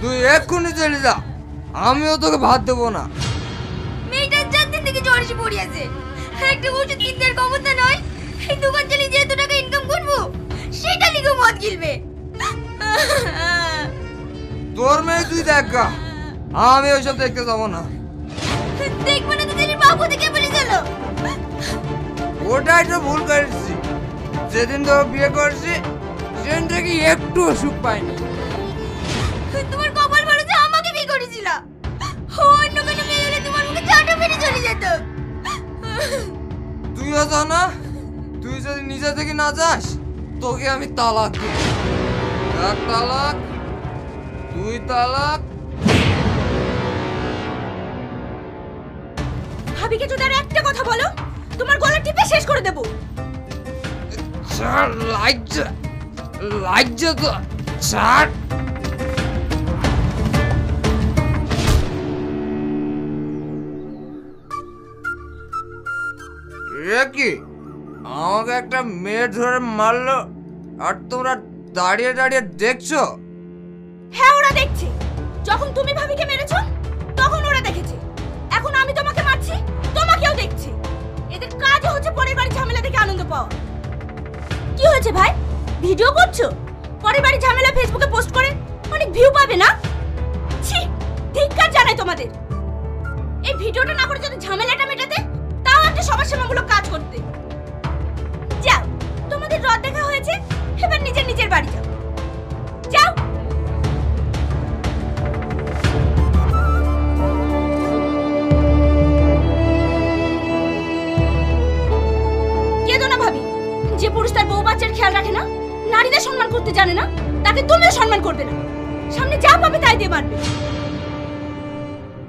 তুই এক্ষুনি চলে যা, আমিও তোকে ভাত দেবো না। মেয়েটার 4 দিন থেকে জ্বর এসে পড়িয়াছে, একটা ওষুধ কিনতে আর ক্ষমতা নয়। এই দোকান চালিয়ে যে এত টাকা ইনকাম করবো সেটা লিখে মদ গিলবে। তোর মেয়ে তুই দেখ গা, আমি ওইসব দেখতে যাবো না। দেখবো না তো দিদির বাবু থেকে বলে চলো। ওটাই তো ভুল করেছি, যেদিন তোকে বিয়ে করছি সেদিন থেকে একটু সুখ পাইনি। তোমার কপাল ভালো যে আমাকে বিয়ে করেছিল, অন্য কোনো মেয়ে হলে তোমার মুখে চাটা মেরে চলে যেত। তুইও যা না, তুই যদি নিজে থেকে না যাস তোকে আমি তালাক দিব। 1 তালাক, 2 তালাক। ভাবিকে যদি আর একটা কথা বলো তোমার গলা টিপে শেষ করে দেব। ছাড়, লাজ্জা তো ছাড়। এ কি, আমাকে একটা মেয়ে ধরে মারলো আর তোমরা দাঁড়িয়ে দাঁড়িয়ে দেখছো? হ্যাঁ ওরা দেখছে, যখন তুমি ভাবিকে মেরেছো তখন ওরা দেখেছে, এখন আমি তোমাকে মারছি তোমাকেও দেখছে। এদের কাজ হচ্ছে পরের বাড়ি ঝামেলা থেকে আনন্দ পাওয়া। কি হয়েছে ভাই, ভিডিও করছো? পরের বাড়ি ঝামেলা ফেসবুকে পোস্ট করে অনেক ভিউ পাবে না? ছি, ধিক্কার জানাই তোমাদের। এই ভিডিওটা না করে যদি ঝামেলাটা মেটাতে তাও একটা সমাজসেবামূলক কাজ করতে। যাও, তোমাদের রদ দেখা হয়েছে, এবার নিজের বাড়ি যাও। যাও। কেঁদো না ভাবি, যে পুরুষ তার বউ বাচ্চার খেয়াল রাখে না, নারীদের সম্মান করতে জানে না, তাকে তুমিও সম্মান করবে না। সামনে যা পাবে তাই দিয়ে মারবে।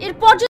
এরপর